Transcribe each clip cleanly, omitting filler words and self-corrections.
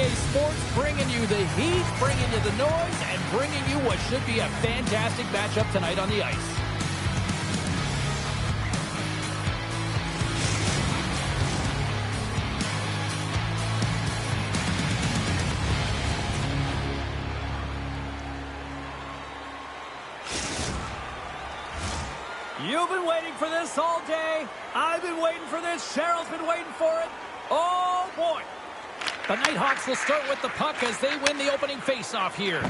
Saturday sports, bringing you the heat, bringing you the noise, and bringing you what should be a fantastic matchup tonight on the ice. You've been waiting for this all day. I've been waiting for this. Cheryl's been waiting for it. Oh, boy. The Nighthawks will start with the puck as they win the opening faceoff here.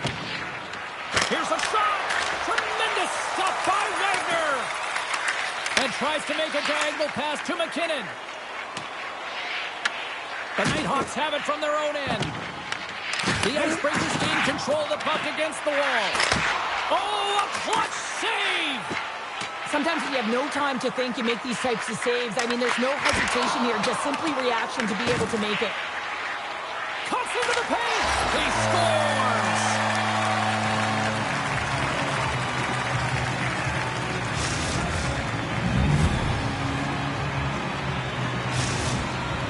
Here's a shot. Tremendous stop by Wagner. And tries to make a diagonal pass to McKinnon. The Nighthawks have it from their own end. The Icebreakers gain control of the puck against the wall. Oh, a clutch save. Sometimes when you have no time to think, you make these types of saves. I mean, there's no hesitation here, just simply reaction to be able to make it. Cuts into the paint. He scores.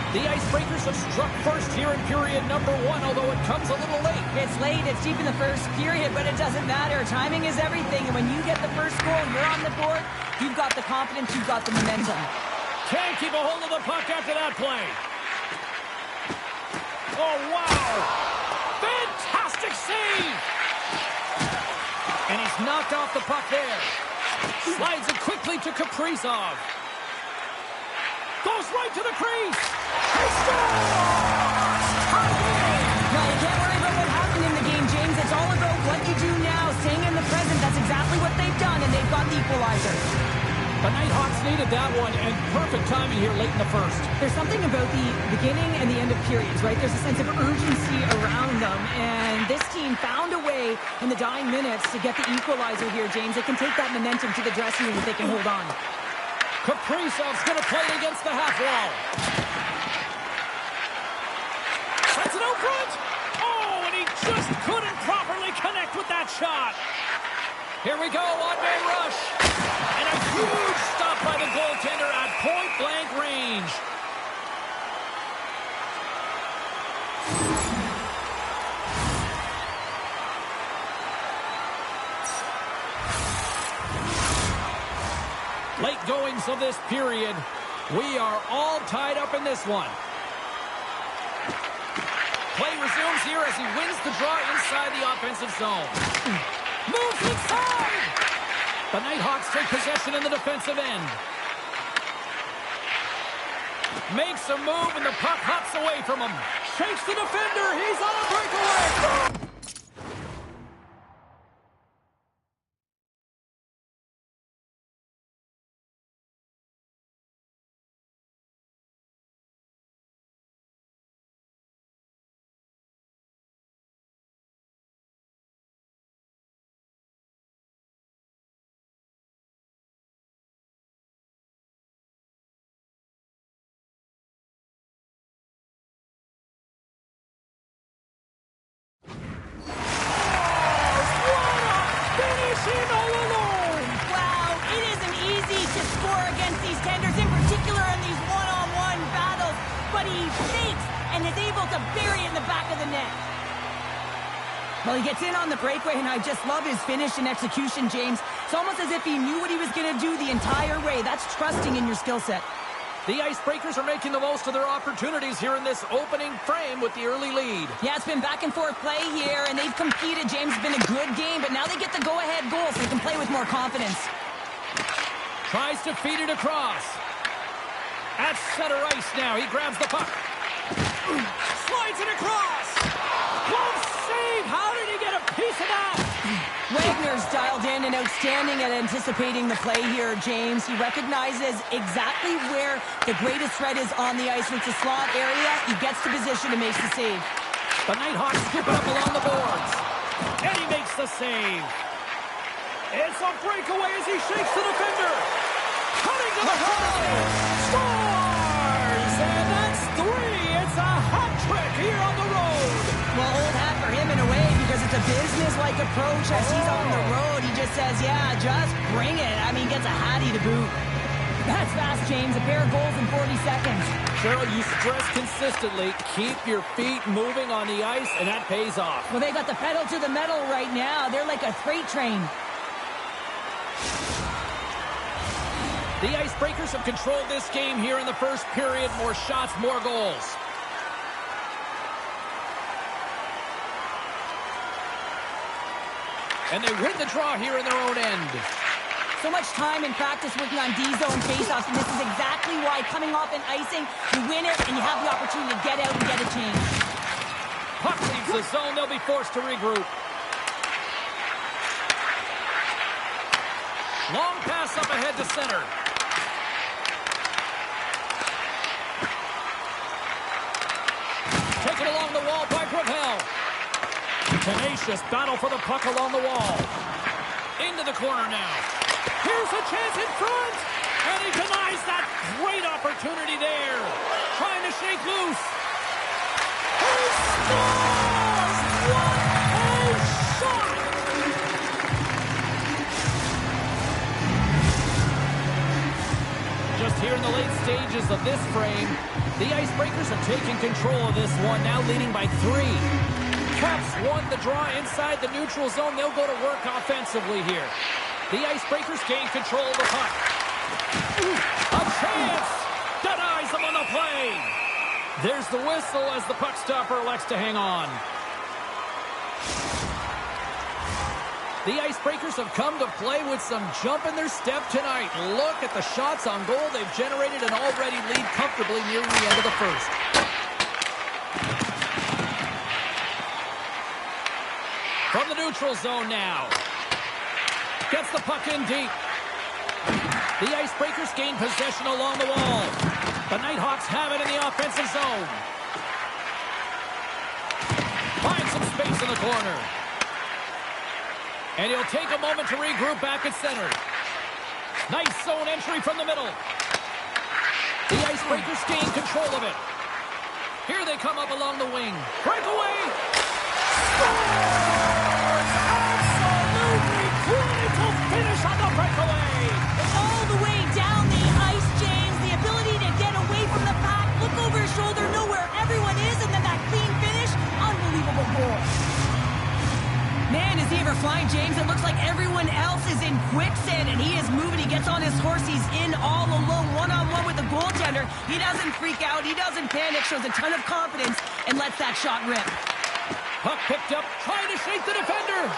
The Icebreakers have struck first here in period number 1, although it comes a little late. It's late, it's deep in the first period, but it doesn't matter. Timing is everything, and when you get the first goal, you're on the board, you've got the confidence, you've got the momentum. Can't keep a hold of the puck after that play. Oh, wow! Fantastic save! And he's knocked off the puck there. Slides it quickly to Kaprizov. Goes right to the crease. He scores! No, you can't worry about what happened in the game, James. It's all about what you do now, staying in the present. That's exactly what they've done, and they've got the equalizer. The Nighthawks needed that one, and perfect timing here late in the first. There's something about the beginning and the end of periods, right? There's a sense of urgency around them, and this team found a way in the dying minutes to get the equalizer here, James. They can take that momentum to the dressing room if they can hold on. Kaprizov's going to play it against the half wall. Sets it out front. Oh, and he just couldn't properly connect with that shot. Here we go, one-man rush. And a huge stop by the goaltender at point-blank range. Late goings of this period. We are all tied up in this one. Play resumes here as he wins the draw inside the offensive zone. Moves inside! The Nighthawks take possession in the defensive end. Makes a move and the puck hops away from him. Shakes the defender. He's on a breakaway. Well, he gets in on the breakaway, and I just love his finish and execution, James. It's almost as if he knew what he was going to do the entire way. That's trusting in your skill set. The Icebreakers are making the most of their opportunities here in this opening frame with the early lead. Yeah, it's been back and forth play here, and they've competed. James, it's been a good game, but now they get the go-ahead goal, so they can play with more confidence. Tries to feed it across. At center ice now. He grabs the puck. Slides it across. Close save. How did he get a piece of that? Wagner's dialed in and outstanding at anticipating the play here, James. He recognizes exactly where the greatest threat is on the ice. It's a slot area. He gets to position and makes the save. The Nighthawks scoop it up along the boards. And he makes the save. It's a breakaway as he shakes the defender. Cutting to the hole. Scores! And that's 3. It's a hat trick here on the road. Well, old hat for him in a way because it's a business-like approach as he's on the road. He just says, yeah, just bring it. I mean, gets a hattie to boot. That's fast, James. A pair of goals in 40 seconds. Cheryl, you stress consistently, keep your feet moving on the ice, and that pays off. Well, they got the pedal to the metal right now. They're like a freight train. The Icebreakers have controlled this game here in the first period. More shots, more goals. And they win the draw here in their own end. So much time and practice working on D-zone faceoffs, and this is exactly why coming off an icing, you win it, and you have the opportunity to get out and get a change. Puck leaves the zone. They'll be forced to regroup. Long pass up ahead to center. Taken along the wall by Gravel. Tenacious battle for the puck along the wall. Into the corner now. Here's a chance in front. And he denies that great opportunity there. Trying to shake loose. He scores! What a shot! Just here in the late stages of this frame, the Icebreakers are taking control of this one, now leading by 3. Caps won the draw inside the neutral zone. They'll go to work offensively here. The Icebreakers gain control of the puck. A chance! Denies them on the play. There's the whistle as the puck stopper elects to hang on. The Icebreakers have come to play with some jump in their step tonight. Look at the shots on goal they've generated and already lead comfortably near the end of the first. From the neutral zone now. Gets the puck in deep. The Icebreakers gain possession along the wall. The Nighthawks have it in the offensive zone. Finds some space in the corner. And he'll take a moment to regroup back at center. Nice zone entry from the middle. The Icebreakers gain control of it. Here they come up along the wing. Breakaway. Scores! Absolutely clinical finish on the breakaway. All the way down the ice, James. The ability to get away from the pack, look over his shoulder, know where everyone is, and then that clean finish. Unbelievable goal. Man, is he ever flying, James? It looks like everyone else is in quicksand, and he is moving. He gets on his horse. He's in all alone, one-on-one with the goaltender. He doesn't freak out. He doesn't panic. Shows a ton of confidence and lets that shot rip. Puck picked up, trying to shake the defender.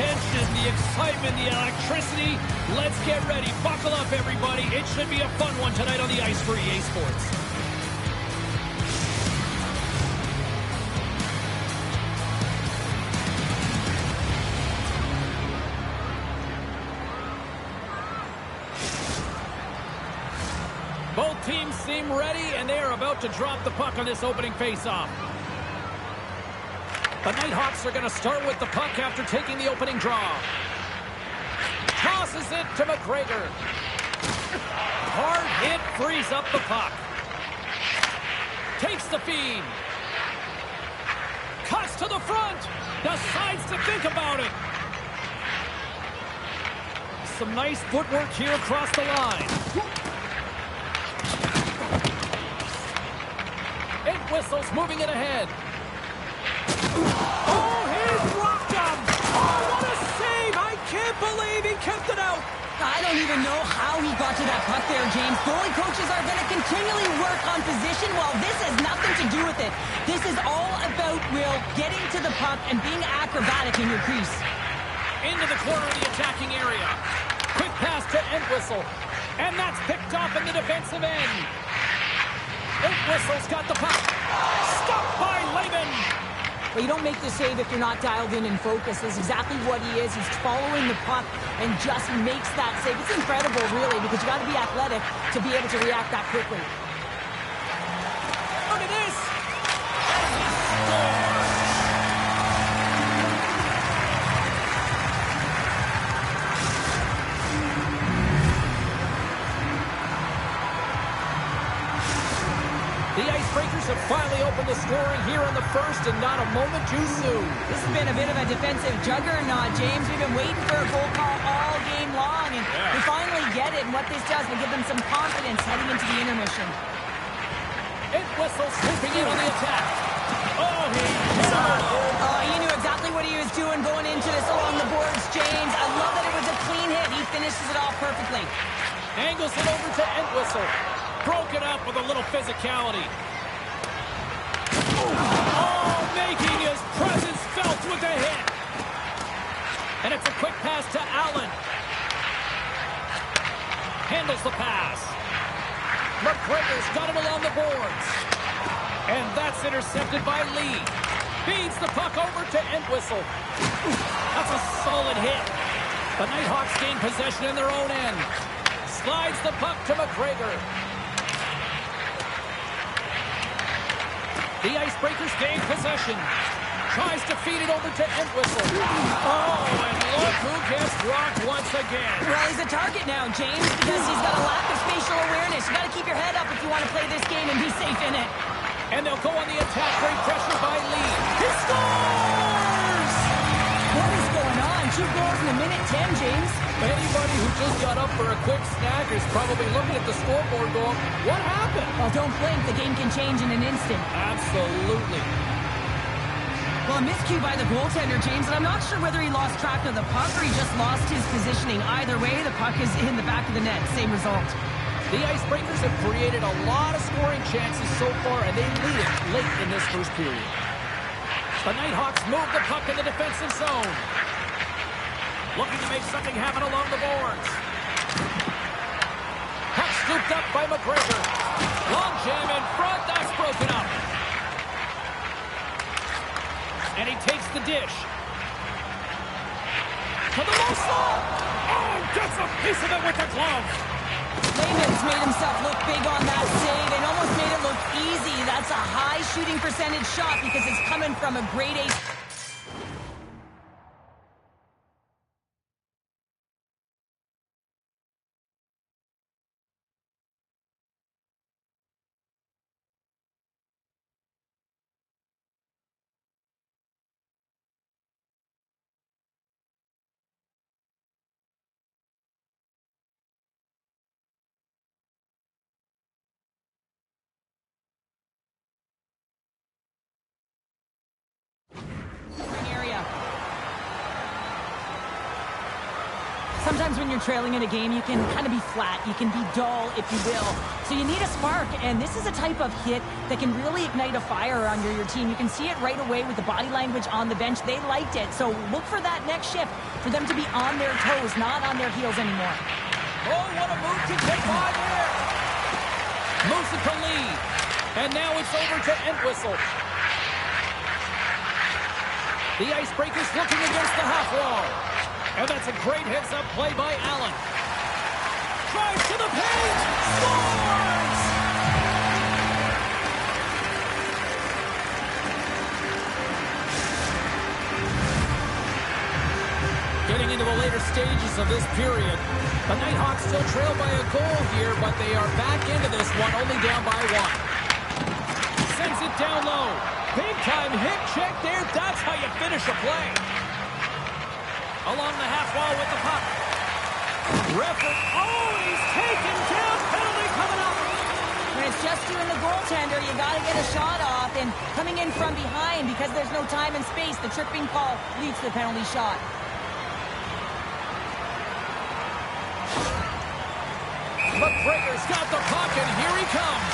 tension, the excitement, the electricity. Let's get ready. Buckle up, everybody. It should be a fun one tonight on the ice for EA Sports. Both teams seem ready, and they are about to drop the puck on this opening faceoff. The Nighthawks are going to start with the puck after taking the opening draw. Tosses it to McGregor. Hard hit frees up the puck. Takes the feed. Cuts to the front. Decides to think about it. Some nice footwork here across the line. It whistles, moving it ahead. Oh, he rocked him! Oh, what a save! I can't believe he kept it out! I don't even know how he got to that puck there, James. Goalie coaches are going to continually work on position while this has nothing to do with it. This is all about, Will, getting to the puck and being acrobatic in your crease. Into the corner of the attacking area. Quick pass to Entwistle. And that's picked off in the defensive end. Entwistle's got the puck. Stopped by Lehman. But you don't make the save if you're not dialed in and focused. That's exactly what he is. He's following the puck and just makes that save. It's incredible, really, because you got to be athletic to be able to react that quickly. Look at this. The Icebreakers have finally opened the scoring here in the first, and not a moment too soon. This has been a bit of a defensive juggernaut, James. We've been waiting for a goal call all game long, and we finally get it. And what this does will give them some confidence heading into the intermission. It whistles, swooping in on the attack. Oh, He knew exactly what he was doing going into this along the boards, James. I love that it was a clean hit. He finishes it off perfectly. Angles it over to Entwistle. Broken up with a little physicality. Oh, making his presence felt with a hit. And it's a quick pass to Allen. Handles the pass. McGregor's got it along the boards. And that's intercepted by Lee. Feeds the puck over to Entwistle. That's a solid hit. The Nighthawks gain possession in their own end. Slides the puck to McGregor. The Icebreakers gain possession. Tries to feed it over to Entwistle. Oh, and look who gets rocked once again. Well, he's a target now, James, because he's got a lack of spatial awareness. You got to keep your head up if you want to play this game and be safe in it. And they'll go on the attack, great pressure by Lee. He scores! What is going on? 2 goals in a minute 10, James. Anybody who just got up for a quick snack is probably looking at the scoreboard going, what happened? Well, don't blink. The game can change in an instant. Absolutely. Well, a miscue by the goaltender, James, and I'm not sure whether he lost track of the puck or he just lost his positioning. Either way, the puck is in the back of the net. Same result. The Icebreakers have created a lot of scoring chances so far, and they lead it late in this first period. The Nighthawks move the puck in the defensive zone. Looking to make something happen along the boards. Puck scooped up by McGregor. Long jam in front. That's broken up. And he takes the dish. To the low slot. Oh, gets a piece of it with the glove. Lehman's made himself look big on that save and almost made it look easy. That's a high shooting percentage shot because it's coming from a grade A. sometimes when you're trailing in a game, you can kind of be flat. You can be dull, if you will. So you need a spark, and this is a type of hit that can really ignite a fire under your team. You can see it right away with the body language on the bench. They liked it. So look for that next shift, for them to be on their toes, not on their heels anymore. Oh, what a move to get by there. Moves it to lead. And now it's over to Entwistle. The Icebreakers looking against the half wall. And that's a great heads-up play by Allen. Drives to the paint. Scores! Getting into the later stages of this period, the Nighthawks still trail by a goal here, but they are back into this one, only down by one. Sends it down low. Big-time hit check there. That's how you finish a play. Along the half wall with the puck. He's taken down. Penalty coming up. When it's just you and the goaltender, you got to get a shot off. And coming in from behind, because there's no time and space, the tripping call leads to the penalty shot. McGregor's got the puck, and here he comes.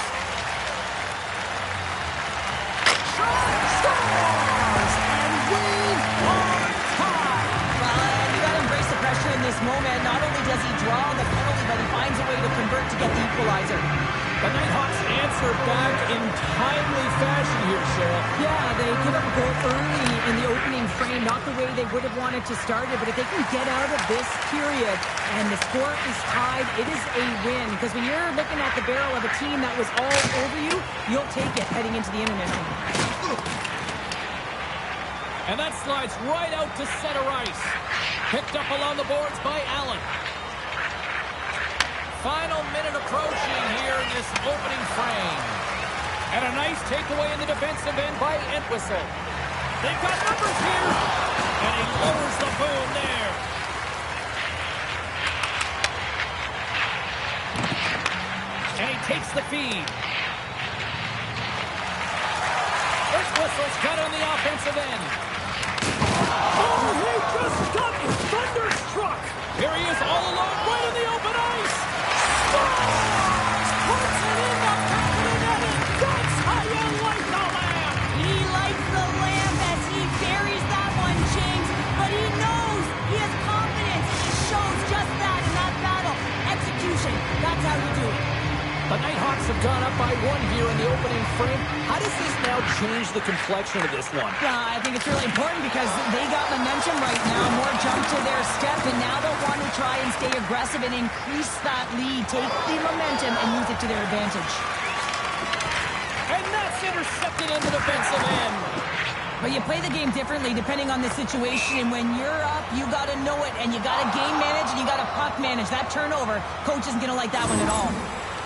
Scores! And we are tied. Well, you got to embrace the pressure in this moment. Not only does he draw the penalty, but he finds a way to convert to get the equalizer. The Nighthawks answer back in timely fashion here, Chel. Yeah, they give up a goal early in the opening frame. Not the way they would have wanted to start it, but if they can get out of this period and the score is tied, it is a win. Because when you're looking at the barrel of a team that was all over you, you'll take it heading into the intermission. And that slides right out to center ice. Picked up along the boards by Allen. Final minute approaching here in this opening frame. And a nice takeaway in the defensive end by Entwistle. They've got numbers here. And he lowers the boom there. And he takes the feed. Entwistle's got on the offensive end. Oh, he just got thunderstruck. Here he is all alone right in the open ice. Scores! Puts it in the back of the net. That's how you like the lamp. He likes the lamp as he buries that one, James. But he knows he has confidence. He shows just that in that battle. Execution. That's how you do it. The Nighthawks have gone up by one here in the opening frame. How does this now change the complexion of this one? I think it's really important because they got momentum right now. More jump to their step, and now they'll want to try and stay aggressive and increase that lead. Take the momentum and use it to their advantage. And that's intercepted in the defensive end. But you play the game differently depending on the situation. When you're up, you got to know it, and you got to game manage, and you got to puck manage. That turnover, coach isn't going to like that one at all.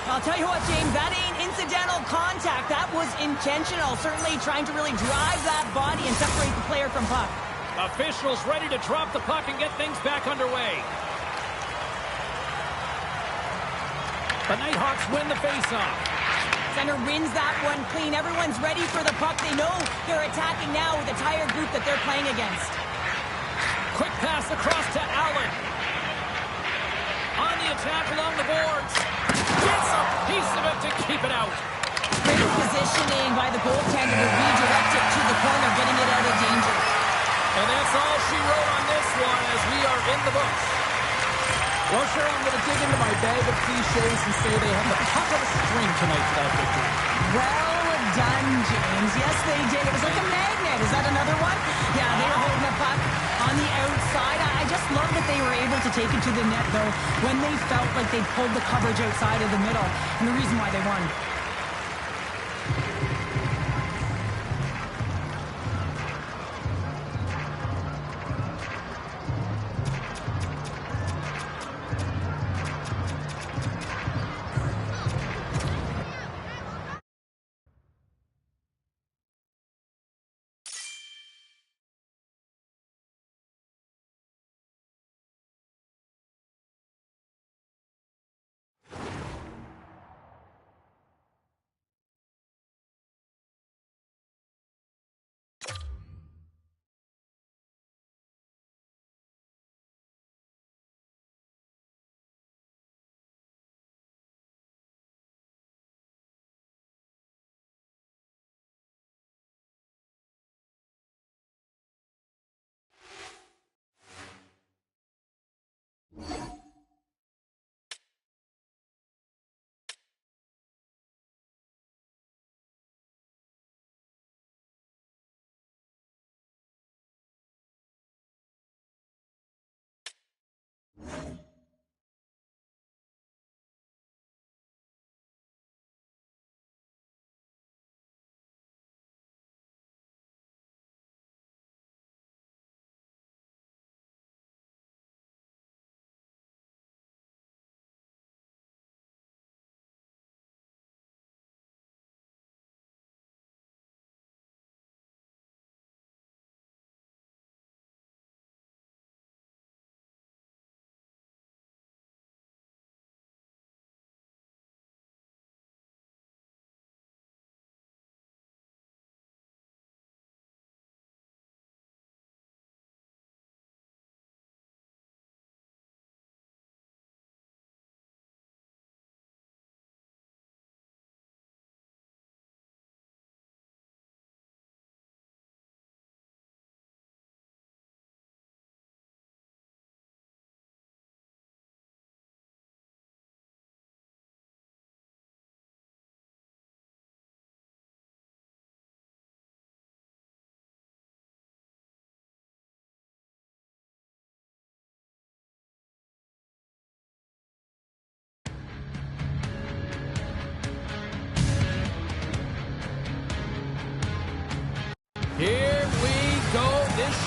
I'll tell you what, James, that ain't incidental contact. That was intentional. Certainly trying to really drive that body and separate the player from puck. Officials ready to drop the puck and get things back underway. The Nighthawks win the faceoff. Center wins that one clean. Everyone's ready for the puck. They know they're attacking now with a tired group that they're playing against. Quick pass across to Allen. On the attack along the boards. Gets a piece of it to keep it out. Great positioning by the goaltender to redirect it to the corner, getting it out of danger. And that's all she wrote on this one as we are in the books. Well, sure, I'm going to dig into my bag of cliches and say they have the puck of a string tonight for that victory. Well done, James. Yes, they did. It was like a magnet. Is that another one? Yeah, they were holding the puck on the outside. I just love that they were able to take it to the net, though, when they felt like they pulled the coverage outside of the middle. And the reason why they won.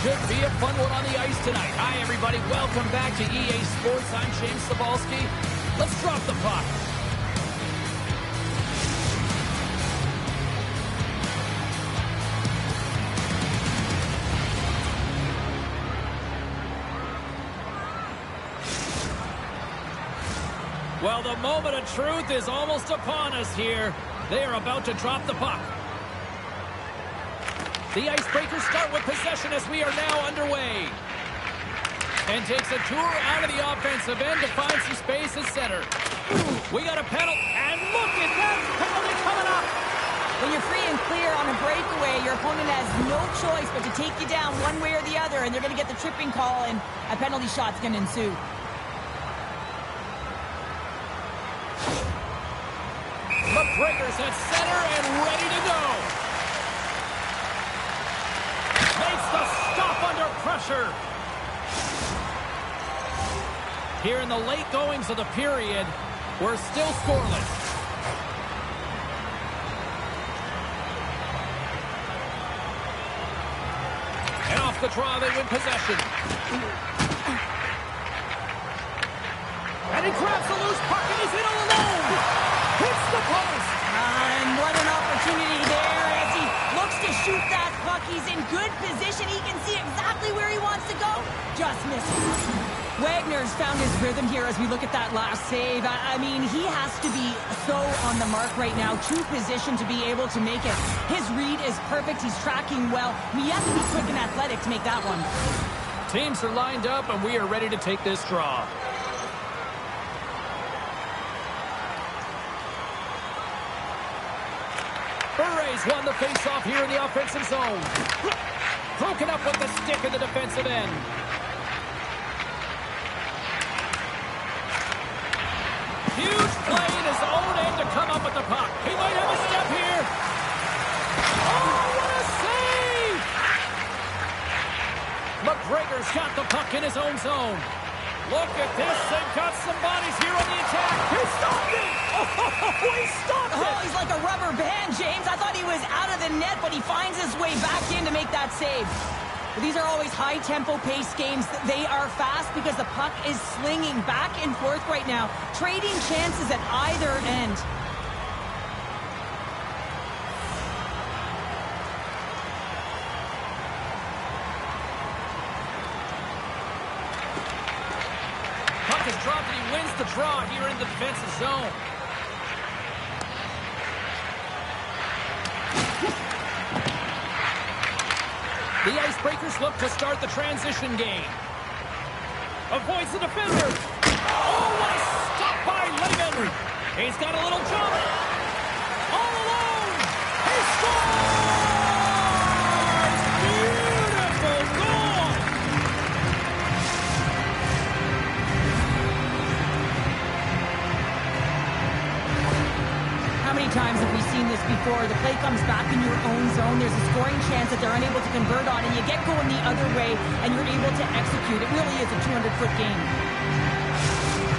should be a fun one on the ice tonight. Hi, everybody. Welcome back to EA Sports. I'm James Cebulski. Let's drop the puck. Well, the moment of truth is almost upon us here. They are about to drop the puck. The Icebreakers start with possession as we are now underway. And takes a tour out of the offensive end to find some space at center. We got a penalty, and look at that penalty coming up. When you're free and clear on a breakaway, your opponent has no choice but to take you down one way or the other, and they're going to get the tripping call, and a penalty shot's going to ensue. The Breakers at center and ready to go. Makes the stop under pressure. Here in the late goings of the period, we're still scoreless. And off the draw, they win possession. And he grabs a loose puck, and he's in all alone. Hits the post. And what an opportunity there as he looks to shoot that puck. He's in good position. He can see exactly where he wants to go. Just misses. Wagner's found his rhythm here as we look at that last save. I mean, he has to be so on the mark right now. True position to be able to make it. His read is perfect. He's tracking well. You have to be quick and athletic to make that one. Teams are lined up, and we are ready to take this draw. Berets won the face-off here in the offensive zone. Broken up with the stick in the defensive end. Huge play in his own end to come up with the puck. He might have a step here. Oh, what a save! McGregor's got the puck in his own zone. Look at this. They've got some bodies here on the attack. He stopped it! Oh, he stopped it! Oh, he's like a rubber band, James. I thought he was out of the net, but he finds his way back in to make that save. But these are always high-tempo pace games. They are fast because the puck is slinging back and forth right now, trading chances at either end. Puck is dropped and he wins the draw here in the defensive zone. The Icebreakers look to start the transition game. Avoids the defender. Oh, what a stop by Lehman. He's got a little jump. All alone. He scores! Beautiful goal. How many times have we seen this before? The play comes back in your own zone. There's a scoring chance that they're unable to convert on, and you get going the other way, and you're able to execute. It really is a 200-foot game.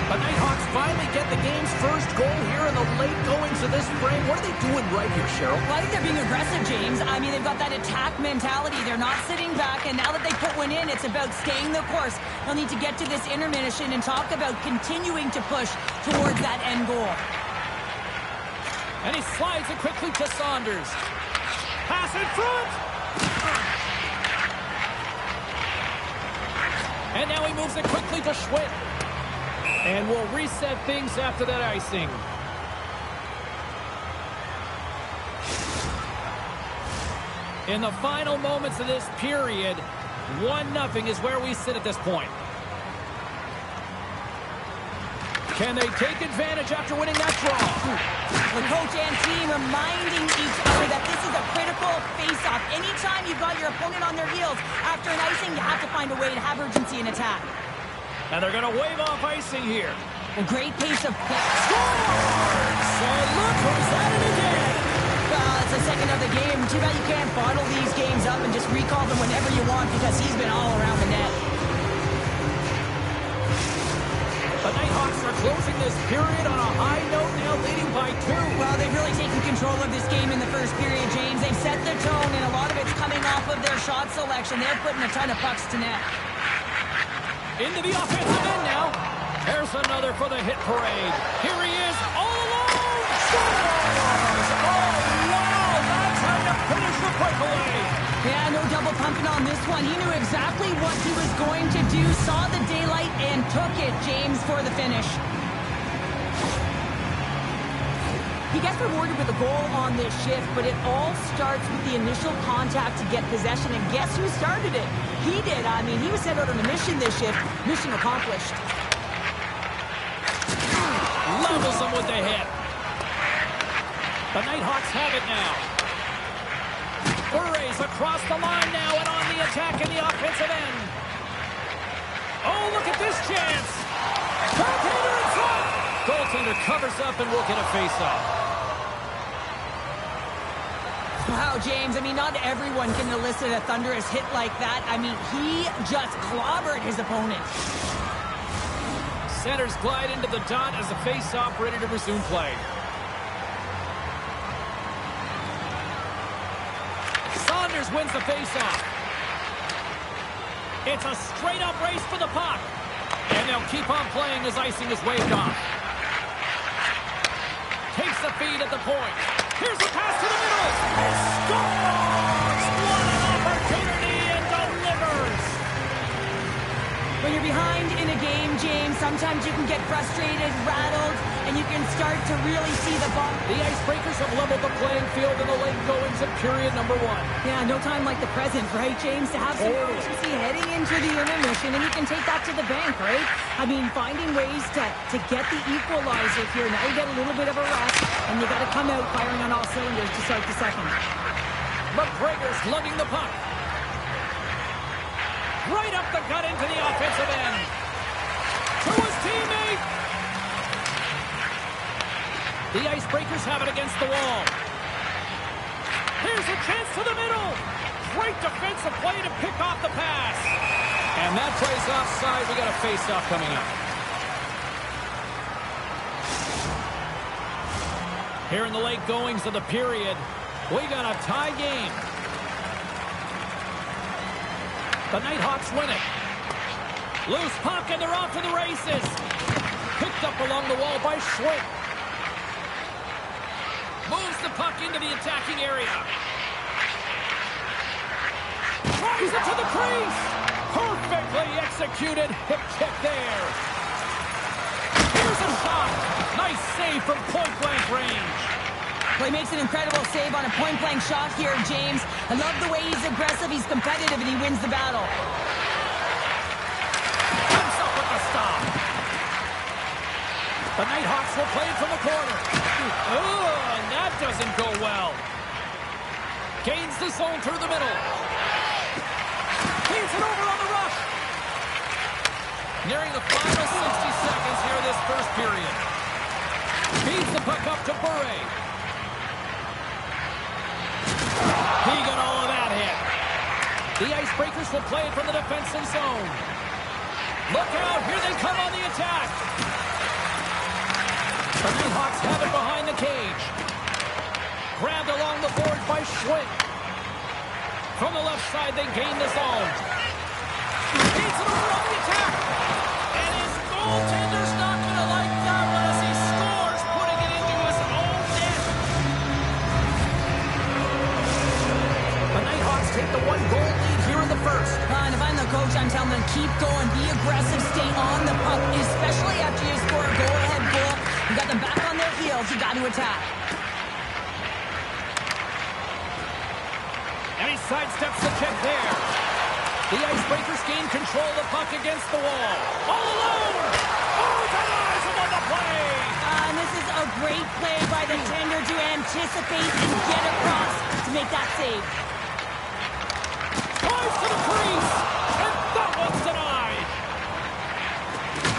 The Nighthawks finally get the game's first goal here in the late goings of this frame. What are they doing right here, Cheryl? Well, I think they're being aggressive, James. I mean, they've got that attack mentality. They're not sitting back, and now that they put one in, it's about staying the course. They'll need to get to this intermission and talk about continuing to push towards that end goal. And he slides it quickly to Saunders. Pass in front! And now he moves it quickly to Schwitt. And we'll reset things after that icing. In the final moments of this period, 1-0 is where we sit at this point. Can they take advantage after winning that draw? The coach and team reminding each other that this is a critical face-off. Anytime you've got your opponent on their heels after an icing, you have to find a way to have urgency in attack. And they're going to wave off icing here. A great pace of play. Scores! And look who's at it again. Well, it's the second of the game. Too bad you can't bottle these games up and just recall them whenever you want because he's been all around the net. The Nighthawks are closing this period on a high note now. now leading by 2. Well, they've really taken control of this game in the first period, James. They've set the tone, and a lot of it's coming off of their shot selection. They're putting a ton of pucks to net. Into the offensive end now. There's another for the hit parade. Here he is, all alone. Scores! Oh, wow! That's how you finish the breakaway. Yeah, no double pumping on this one. He knew exactly what he was going to do, saw the daylight, and took it, James, for the finish. He gets rewarded with a goal on this shift, but it all starts with the initial contact to get possession, and guess who started it? He did. I mean, he was set out on a mission this shift. Mission accomplished. Levels him with the hit. The Nighthawks have it now. Buray's across the line now and on the attack in the offensive end. Oh, look at this chance. Goaltender in front. Goaltender covers up and will get a face-off. Wow, James, I mean, not everyone can elicit a thunderous hit like that. I mean, he just clobbered his opponent. Centers glide into the dot as the face-off ready to resume play. Saunders wins the face-off. It's a straight-up race for the puck. And they'll keep on playing as icing is waved off. Takes the feed at the point. Here's the pass to the middle. Scores! What an opportunity and delivers! When you're behind in a game, James, sometimes you can get frustrated, rattled, and you can start to really see the ball. The Icebreakers have leveled the playing field in the late goings of period number 1. Yeah, no time like the present, right, James? To have some urgency heading into the intermission, and you can take that to the bank, right? I mean, finding ways to get the equalizer here. Now you get a little bit of a rest, and you got to come out firing on all cylinders to start the second. McGregor's lugging the puck. Right up the gut into the offensive end. To his teammate. The Icebreakers have it against the wall. Here's a chance to the middle. Great defensive play to pick off the pass. And that play's offside. We got a face-off coming up. Here in the late goings of the period, we got a tie game. The Nighthawks win it. Loose puck, and they're off to the races. Picked up along the wall by Schwick. Moves the puck into the attacking area. Drives it to the crease. Perfectly executed. Hip check there. Here's a shot. Nice save from point-blank range. Well, he makes an incredible save on a point-blank shot here, James. I love the way he's aggressive, he's competitive, and he wins the battle. Comes up with the stop. The Nighthawks will play it from the corner. Oh, and that doesn't go well. Gains the zone through the middle. Feeds it over on the rush. Nearing the final 60 seconds here this first period. Feeds the puck up to Buray. He got all of that hit. The Icebreakers will play it from the defensive zone. Look out, here they come on the attack. The Nighthawks have it behind the cage. Grabbed along the boards by Schwick. From the left side, they gain the zone. Feeds it over on the attack. And his goaltender's not going to like that one as he scores, putting it into his own net. The Nighthawks take the 1-goal lead here in the first. And if I'm the coach, I'm telling them, keep going, be aggressive, stay on the puck, especially after you score a goal-ahead goal. You got them back on their heels, you got to attack. And he sidesteps the check there. The Icebreakers gain control of the puck against the wall. All alone! Oh, denies him on the play! And this is a great play by the tender to anticipate and get across to make that save. Tries to the crease, and that one's denied.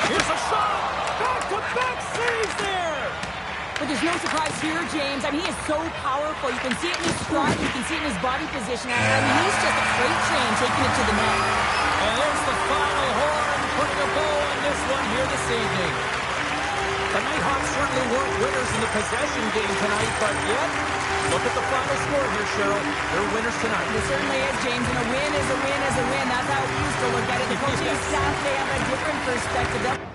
Here's a shot. Back-to-back saves there. But there's no surprise here, James. I mean, he is so powerful. You can see it in his stride. You can see it in his body position. I mean, he's just a freight train taking it to the net. And there's the final horn, putting a bow on this one here this evening. The Nighthawks certainly weren't winners in the the possession game tonight, but yet, look at the final score here, Cheryl. They're winners tonight. It certainly is, James, and a win is a win is a win. That's how we used to look at it. The coaching staff may have a different perspective.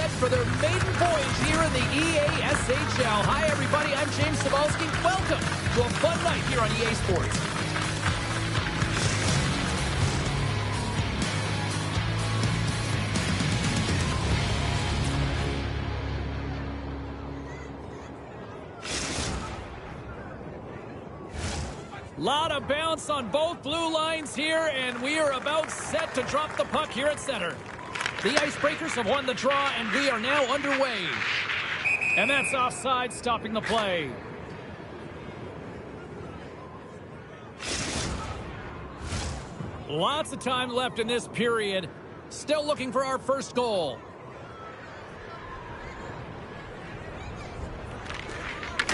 set for their maiden voyage here in the EAFC Chel. Hi, everybody. I'm James Cebulski. Welcome to a fun night here on EA Sports. Lot of bounce on both blue lines here, and we are about set to drop the puck here at center. The Icebreakers have won the draw, and we are now underway. And that's offside, stopping the play. Lots of time left in this period. Still looking for our first goal.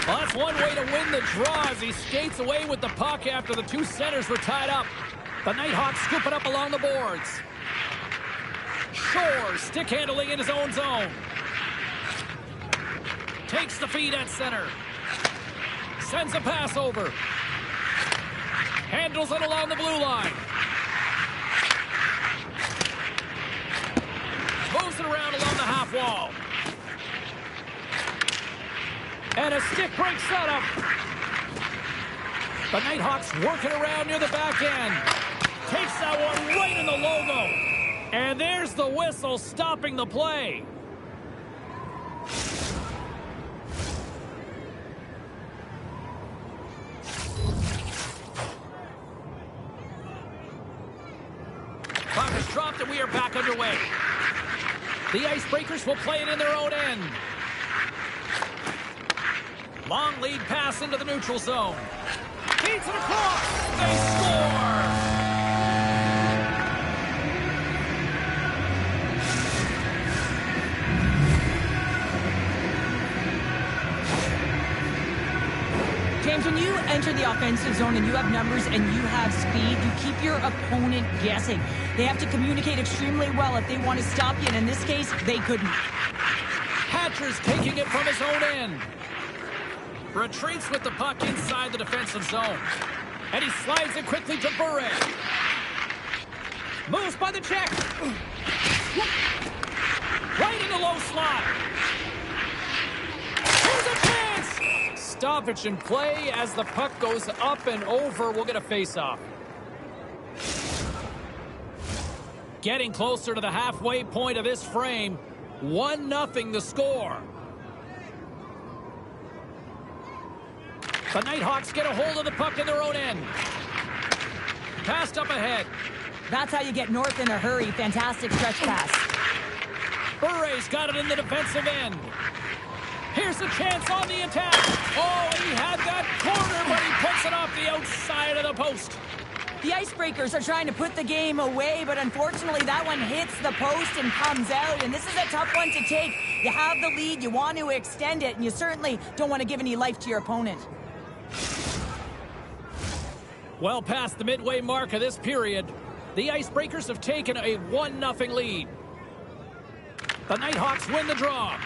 Well, that's one way to win the draw as he skates away with the puck after the two centers were tied up. The Nighthawks scoop it up along the boards. Shore stick handling in his own zone. Takes the feed at center. Sends a pass over. Handles it along the blue line. Moves it around along the half wall. And a stick break setup. The Nighthawks working around near the back end. Takes that one right in the logo. And there's the whistle stopping the play. Puck is dropped and we are back underway. The Icebreakers will play it in their own end. Long lead pass into the neutral zone. Feeds it across. They score! James, when you enter the offensive zone and you have numbers and you have speed, you keep your opponent guessing. They have to communicate extremely well if they want to stop you, and in this case, they couldn't. Hatcher's taking it from his own end. Retreats with the puck inside the defensive zone. And he slides it quickly to Bure. Moves by the check. Right in the low slot. Here's a chance. Stoppage in play as the puck goes up and over. We'll get a face-off. Getting closer to the halfway point of this frame. 1-0 the score. The Nighthawks get a hold of the puck in their own end. Passed up ahead. That's how you get north in a hurry. Fantastic stretch pass. Bure's got it in the defensive end. Here's a chance on the attack. Oh, he had that corner, but he puts it off the outside of the post. The Icebreakers are trying to put the game away, but unfortunately that one hits the post and comes out, and this is a tough one to take. You have the lead, you want to extend it, and you certainly don't want to give any life to your opponent. Well past the midway mark of this period, the Icebreakers have taken a 1-0 lead. The Nighthawks win the draw.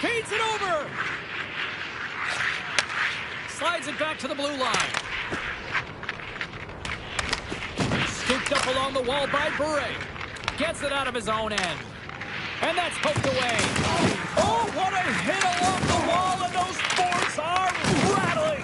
Feeds it over. Slides it back to the blue line. Scooped up along the wall by Bure. Gets it out of his own end. And that's poked away. Oh, what a hit along the wall, and those boards are rattling.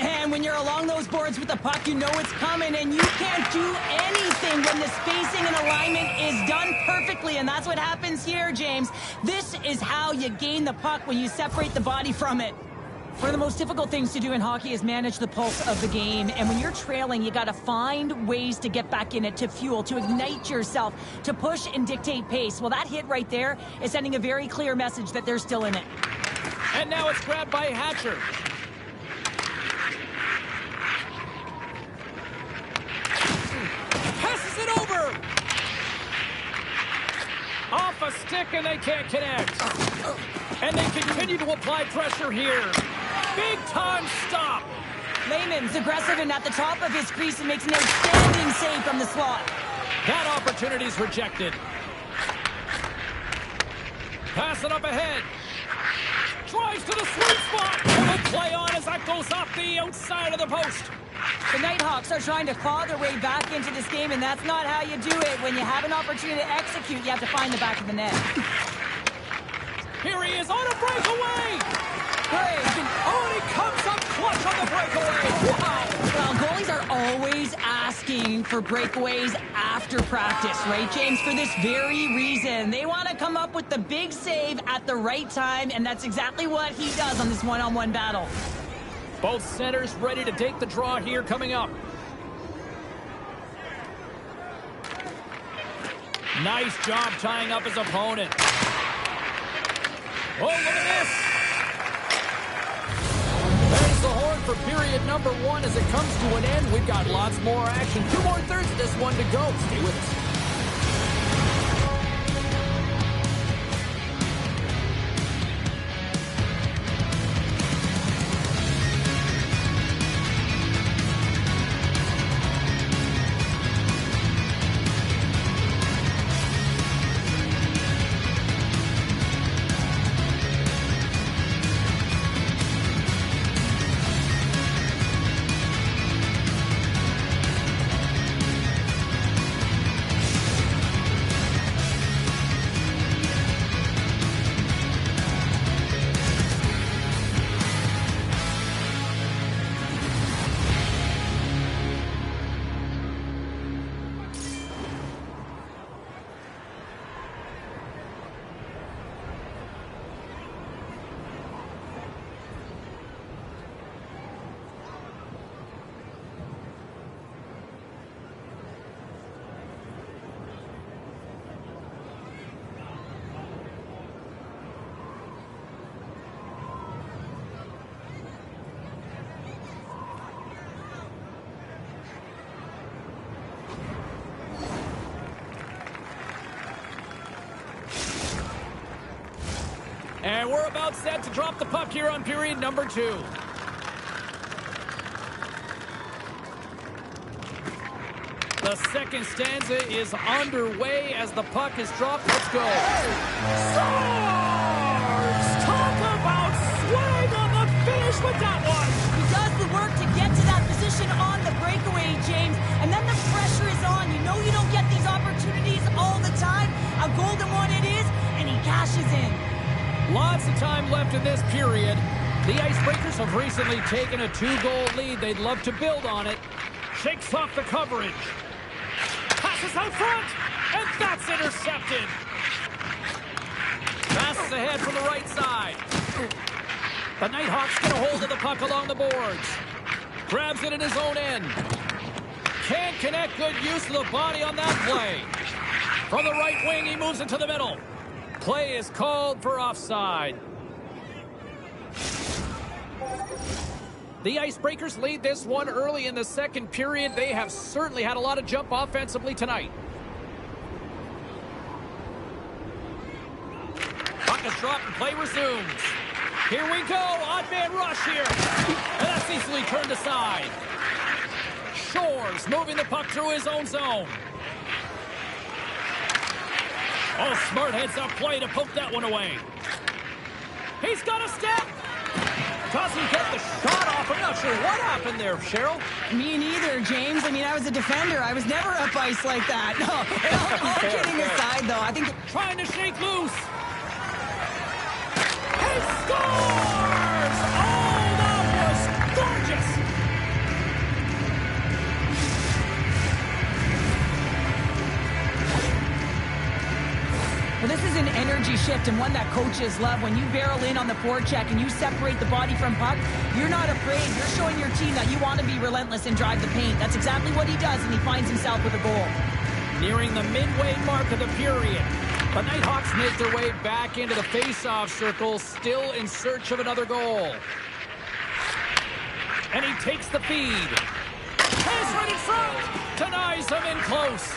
And when you're along those boards with the puck, you know it's coming, and you can't do anything when the spacing and alignment is done perfectly, and that's what happens here, James. This is how you gain the puck, when you separate the body from it. One of the most difficult things to do in hockey is manage the pulse of the game, and when you're trailing, you got to find ways to get back in it, to fuel, to ignite yourself, to push and dictate pace. Well, that hit right there is sending a very clear message that they're still in it. And now it's grabbed by Hatcher. Passes it over. Off a stick, and they can't connect. And they continue to apply pressure here. Big time stop. Lehman's aggressive and at the top of his crease and makes an outstanding save from the slot. That opportunity's rejected. Pass it up ahead. Drives to the sweet spot. And a play on as that goes off the outside of the post. The Nighthawks are trying to claw their way back into this game, and that's not how you do it. When you have an opportunity to execute, you have to find the back of the net. Here he is on a breakaway. Great. Oh, and he comes up clutch on the breakaway. Wow. Well, goalies are always asking for breakaways after practice, right, James? For this very reason. They want to come up with the big save at the right time, and that's exactly what he does on this one-on-one battle. Both centers ready to take the draw here coming up. Nice job tying up his opponent. Oh, look at this. There's the horn for period number 1 as it comes to an end. We've got lots more action. 2 more thirds of this one to go. Stay with us. And we're about set to drop the puck here on period number 2. The second stanza is underway as the puck is dropped. Let's go. Scores! Talk about swag on the finish with that one. He does the work to get to that position on the breakaway, James, and then the pressure is on. You know you don't get these opportunities all the time. A golden one it is, and he cashes in. Lots of time left in this period. The Icebreakers have recently taken a 2-goal lead. They'd love to build on it. Shakes off the coverage. Passes out front, and that's intercepted. Passes ahead from the right side. The Nighthawks get a hold of the puck along the boards. Grabs it in his own end. Can't connect. Good use of the body on that play. From the right wing, he moves it to the middle. Play is called for offside. The Icebreakers lead this one early in the second period. They have certainly had a lot of jump offensively tonight. Puck is dropped and play resumes. Here we go. Odd man rush here. And that's easily turned aside. Shores moving the puck through his own zone. Oh, smart heads-up play to poke that one away. He's got a step. Doesn't get the shot off. I'm not sure what happened there, Cheryl. Me neither, James. I mean, I was a defender. I was never up ice like that. No, all kidding aside, though, I think... Trying to shake loose. He scores! Oh, that was gorgeous. Well, this is an energy shift and one that coaches love. When you barrel in on the forecheck and you separate the body from puck, you're not afraid. You're showing your team that you want to be relentless and drive the paint. That's exactly what he does, and he finds himself with a goal. Nearing the midway mark of the period, the Nighthawks make their way back into the face-off circle, still in search of another goal. And he takes the feed. Has right in front. Denies him in close.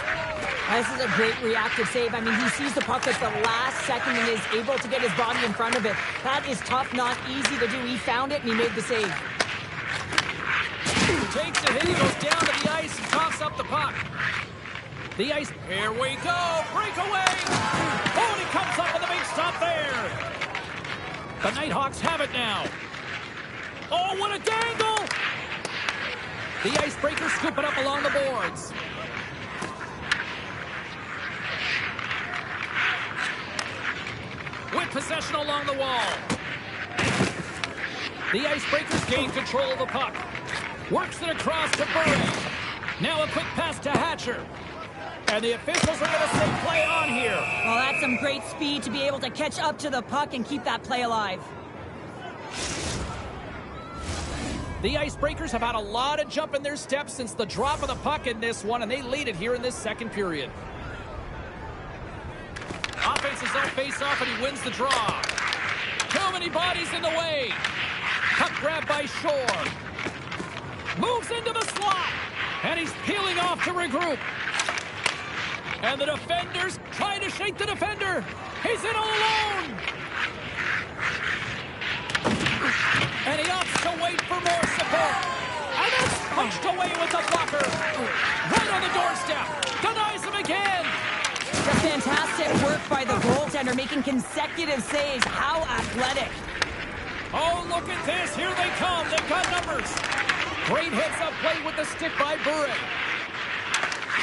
This is a great reactive save. I mean, he sees the puck at the last second and is able to get his body in front of it. That is tough, not easy to do. He found it, and he made the save. Takes a hit, he goes down to the ice and tops up the puck. The ice, here we go, breakaway! Oh, and he comes up with a big stop there. The Nighthawks have it now. Oh, what a dangle! The Icebreakers scoop it up along the boards. Whipped possession along the wall. The Icebreakers gain control of the puck. Works it across to Burry. Now a quick pass to Hatcher. And the officials are going to say play on here. Well, that's some great speed to be able to catch up to the puck and keep that play alive. The Icebreakers have had a lot of jump in their steps since the drop of the puck in this one, and they lead it here in this second period. Offense is on face-off, and he wins the draw. Too many bodies in the way. Puck grabbed by Shore. Moves into the slot, and he's peeling off to regroup. And the defenders trying to shake the defender. He's in all alone. And he opts to wait for more support. And that's punched away with the blocker. Right on the doorstep. Denies him again. Just fantastic work by the goaltender, making consecutive saves. How athletic. Oh, look at this. Here they come. They've got numbers. Great heads-up play with the stick by Burre.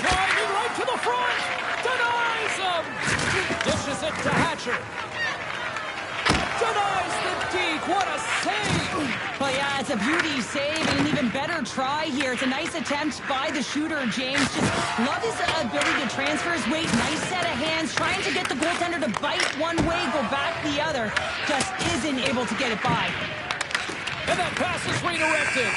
Driving right to the front. Denies him. Dishes it to Hatcher. Denies the deke. What a save. Well, yeah, it's a beauty save and an even better try here. It's a nice attempt by the shooter, James. Just love his ability to transfer his weight. Nice set of hands. Trying to get the goaltender to bite one way, go back the other. Just isn't able to get it by. And that pass is redirected.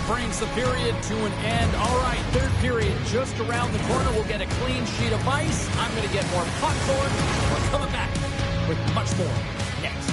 Brings the period to an end. All right, third period just around the corner. We'll get a clean sheet of ice. I'm going to get more popcorn. We're coming back with much more next.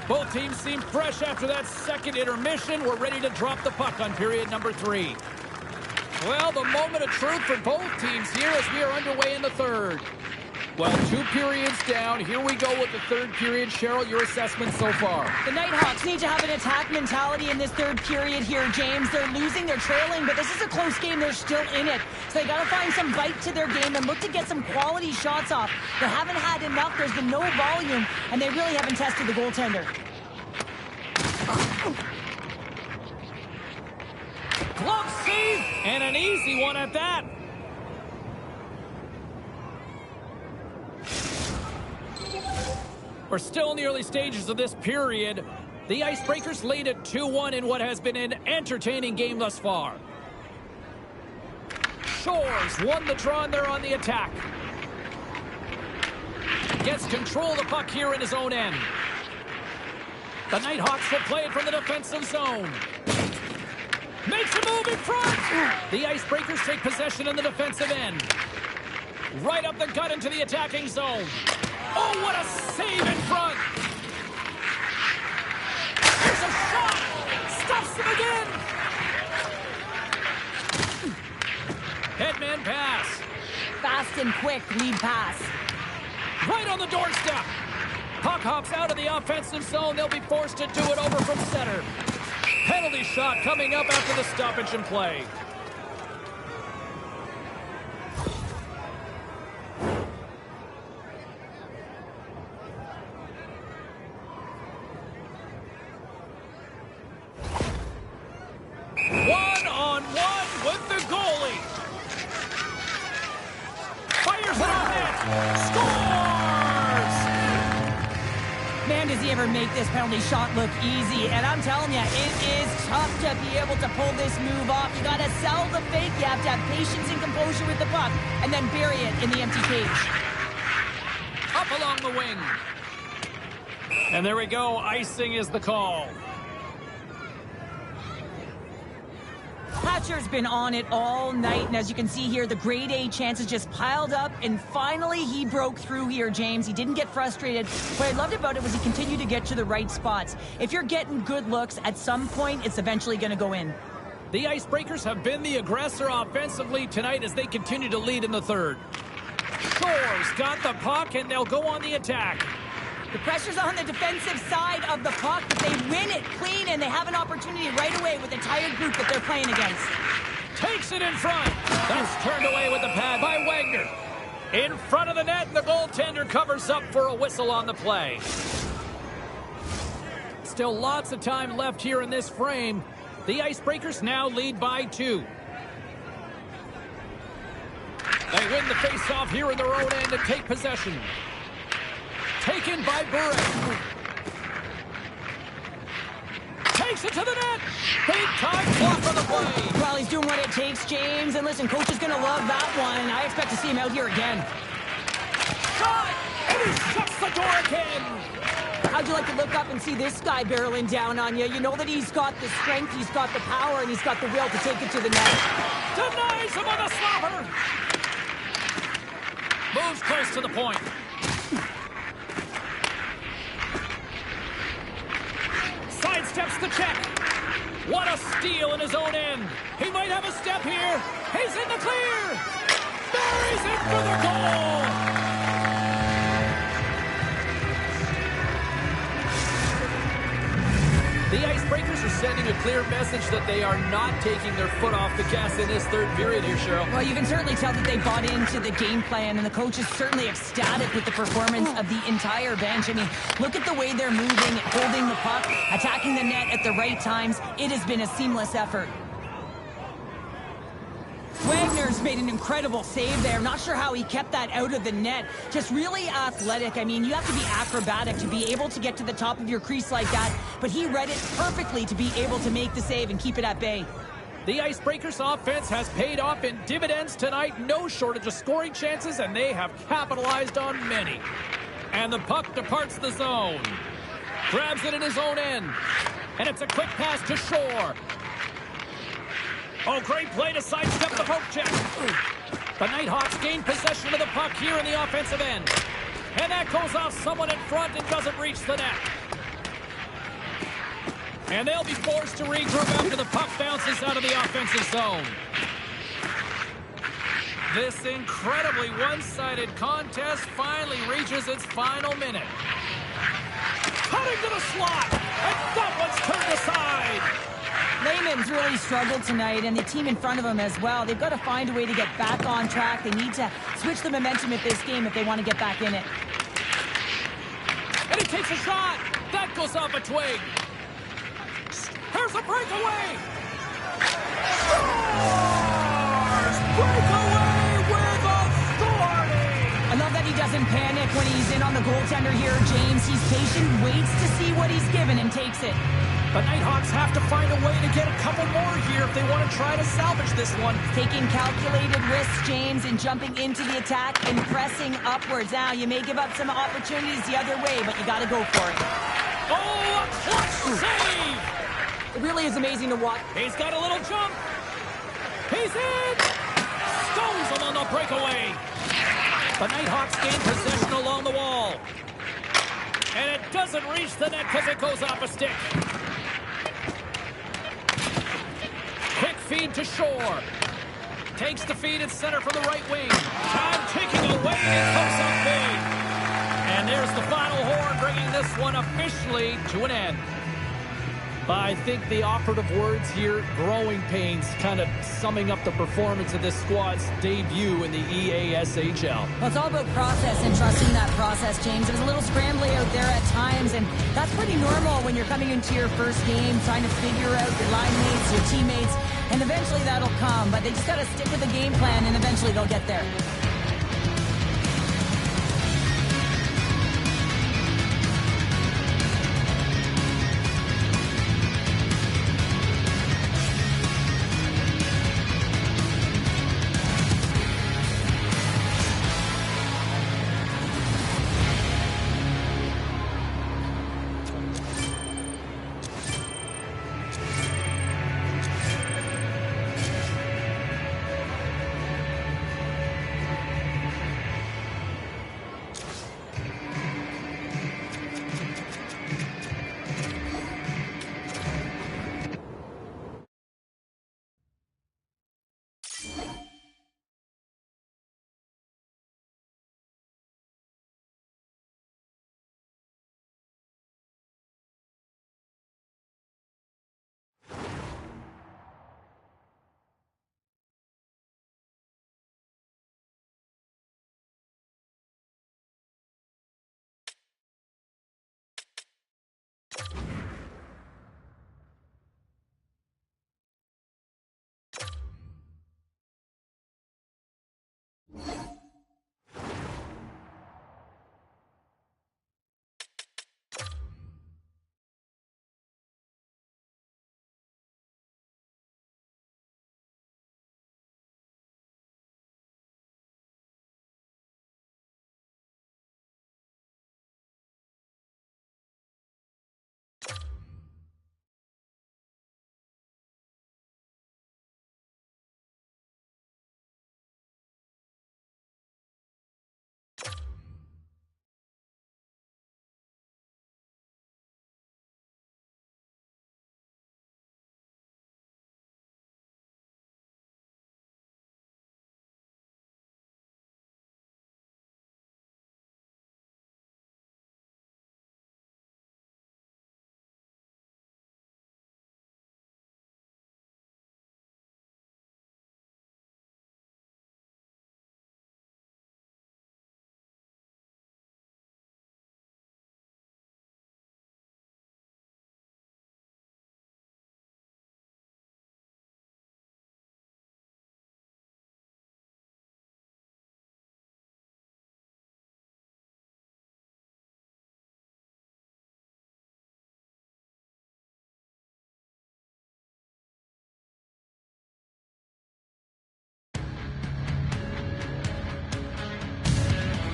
Both teams seem fresh after that second intermission. We're ready to drop the puck on period number 3. Well, the moment of truth for both teams here as we are underway in the third. Well, 2 periods down. Here we go with the third period. Cheryl, your assessment so far? The Nighthawks need to have an attack mentality in this third period here, James. They're losing, they're trailing, but this is a close game. They're still in it. So they got to find some bite to their game and look to get some quality shots off. They haven't had enough. There's been no volume, and they really haven't tested the goaltender. Glove save, and an easy one at that. We're still in the early stages of this period. The Icebreakers lead at 2-1 in what has been an entertaining game thus far. Shores won the draw and they're on the attack. Gets control of the puck here in his own end. The Nighthawks will play it from the defensive zone. Makes a move in front. The Icebreakers take possession in the defensive end. Right up the gut into the attacking zone. Oh, what a save in front. There's a shot. Stuffs him again. Headman pass. Fast and quick lead pass. Right on the doorstep. Puck hops out of the offensive zone. They'll be forced to do it over from center. Penalty shot coming up after the stoppage in play. One-on-one with the goalie. Fires it on net. Scores! Man, does he he ever make this penalty shot look easy. And I'm telling you, it is tough to be able to pull this move off. You got to sell the fake. You have to have patience and composure with the puck and then bury it in the empty cage. Up along the wing. And there we go. Icing is the call. Hatcher's been on it all night, and as you can see here, the grade A chances just piled up, and finally he broke through here, James. He didn't get frustrated. What I loved about it was he continued to get to the right spots. If you're getting good looks, at some point, it's eventually going to go in. The Icebreakers have been the aggressor offensively tonight as they continue to lead in the third. Shore's got the puck, and they'll go on the attack. The pressure's on the defensive side of the puck, but they win it clean, and they have an opportunity right away with the tired group that they're playing against. Takes it in front. That's turned away with the pad by Wagner. In front of the net, and the goaltender covers up for a whistle on the play. Still lots of time left here in this frame. The Icebreakers now lead by 2. They win the face-off here in their own end and take possession. Taken by Burek. Takes it to the net. Big time block on the play. Well, he's doing what it takes, James. And listen, coach is going to love that one. I expect to see him out here again. Shot! And he shuts the door again. How'd you like to look up and see this guy barreling down on you? You know that he's got the strength, he's got the power, and he's got the will to take it to the net. Denies him on the stopper. Moves close to the point. Sidesteps the check. What a steal in his own end. He might have a step here. He's in the clear. Buries it for the goal. The Icebreakers are sending a clear message that they are not taking their foot off the gas in this third period here, Cheryl. Well, you can certainly tell that they bought into the game plan, and the coach is certainly ecstatic with the performance of the entire bench. I mean, look at the way they're moving, holding the puck, attacking the net at the right times. It has been a seamless effort. Wagner's made an incredible save there. Not sure how he kept that out of the net. Just really athletic. I mean, you have to be acrobatic to be able to get to the top of your crease like that. But he read it perfectly to be able to make the save and keep it at bay. The Icebreakers offense has paid off in dividends tonight. No shortage of scoring chances, and they have capitalized on many. And the puck departs the zone. Grabs it in his own end. And it's a quick pass to Shore. Oh, great play to sidestep the poke check. The Nighthawks gain possession of the puck here in the offensive end. And that goes off someone in front and doesn't reach the net. And they'll be forced to regroup after the puck bounces out of the offensive zone. This incredibly one-sided contest finally reaches its final minute. Cutting to the slot, and that one's turned aside. Lehman's really struggled tonight, and the team in front of him as well. They've got to find a way to get back on track. They need to switch the momentum of this game if they want to get back in it. And he takes a shot. That goes off a twig. Here's a breakaway. Scores! Breakaway with authority. I love that he doesn't panic when he's in on the goaltender here, James. He's patient, waits to see what he's given, and takes it. The Nighthawks have to find a way to get a couple more here if they want to try to salvage this one. Taking calculated risks, James, and jumping into the attack and pressing upwards. Now, you may give up some opportunities the other way, but you got to go for it. Oh, a clutch save! It really is amazing to watch. He's got a little jump. He's in! Stones him on the breakaway. The Nighthawks gain possession along the wall. And it doesn't reach the net because it goes off a stick. Quick feed to Shore. Takes the feed at center from the right wing. Time ticking away, and it comes up big. And there's the final horn, bringing this one officially to an end. I think the operative words here, growing pains, kind of summing up the performance of this squad's debut in the EASHL. Well, it's all about process and trusting that process, James. It was a little scrambly out there at times, and that's pretty normal when you're coming into your first game, trying to figure out your line mates, your teammates, and eventually that'll come. But they just got to stick with the game plan, and eventually they'll get there.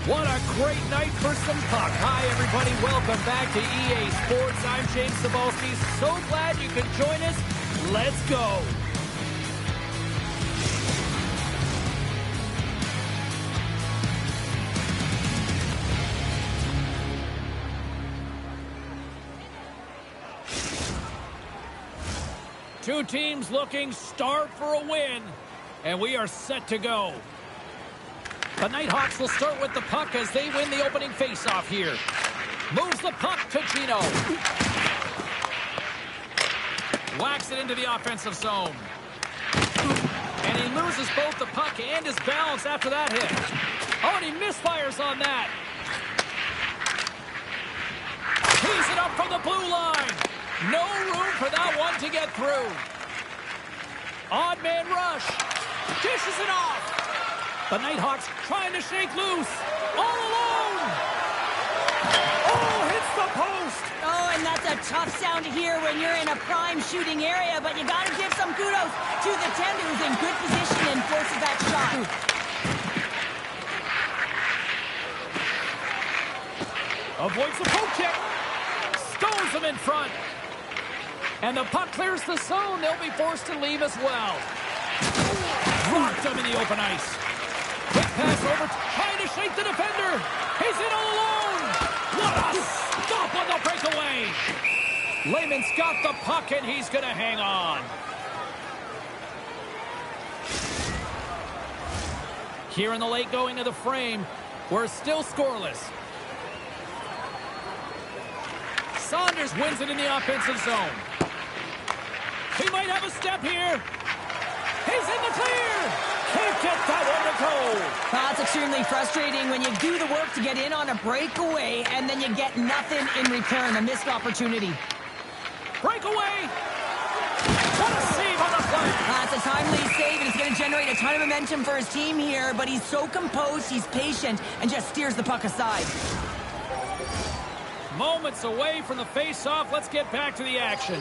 What a great night for some puck. Hi, everybody. Welcome back to EA Sports. I'm James Cebulski. So glad you could join us. Let's go. Two teams looking starved for a win, and we are set to go. The Nighthawks will start with the puck as they win the opening faceoff here. Moves the puck to Gino. Whacks it into the offensive zone. And he loses both the puck and his balance after that hit. Oh, and he misfires on that. Tees it up from the blue line. No room for that one to get through. Odd man rush. Dishes it off. The Nighthawks trying to shake loose. All alone. Oh, hits the post. Oh, and that's a tough sound to hear when you're in a prime shooting area, but you got to give some kudos to the tender who's in good position and forces that shot. Avoids the poke check. Stones him in front. And the puck clears the zone. They'll be forced to leave as well. Dropped him in the open ice. Quick pass over, trying to shake the defender. He's in all alone. What a stop on the breakaway. Lehman's got the puck, and he's going to hang on. Here in the late going of the frame, we're still scoreless. Saunders wins it in the offensive zone. He might have a step here. He's in the clear. Can't get that one to go. That's extremely frustrating when you do the work to get in on a breakaway and then you get nothing in return, a missed opportunity. Breakaway. What a save on the play. That's a timely save, and it's going to generate a ton of momentum for his team here, but he's so composed, he's patient, and just steers the puck aside. Moments away from the face-off. Let's get back to the action.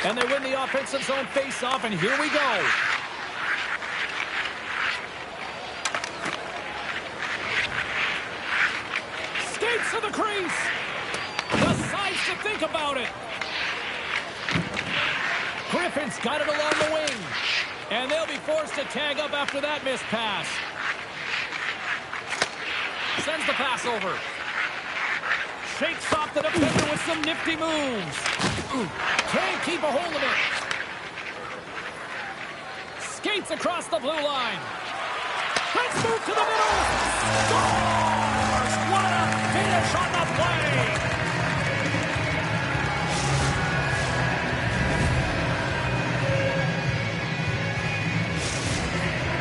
And they win the offensive zone face-off, and here we go. Skates to the crease. Decides to think about it. Griffin's got it along the wing. And they'll be forced to tag up after that missed pass. Sends the pass over. Shakes off the defender with some nifty moves. Can't keep a hold of it. Skates across the blue line. Let's move to the middle. Scores! What a finish on the play.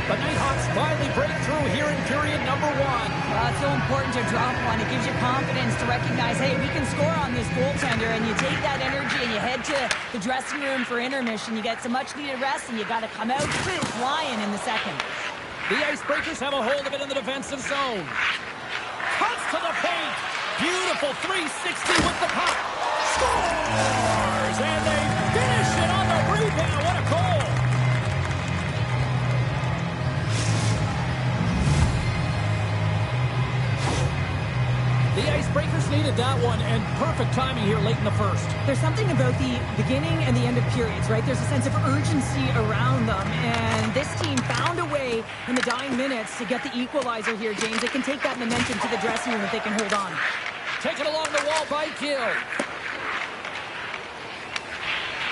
The Nighthawks finally break through here in period number one. It's so important to drop one. It gives you confidence to recognize, hey, we can score on this goaltender, and you take that energy and you head to the dressing room for intermission. You get some much-needed rest, and you got to come out flying in the second. The Icebreakers have a hold of it in the defensive zone. Cuts to the paint. Beautiful 360 with the puck. Scores! And they finish it on the rebound. What a goal! The Icebreakers needed that one, and perfect timing here late in the first. There's something about the beginning and the end of periods, right? There's a sense of urgency around them, and this team found a way in the dying minutes to get the equalizer here, James. They can take that momentum to the dressing room if they can hold on. Taken along the wall by Gill.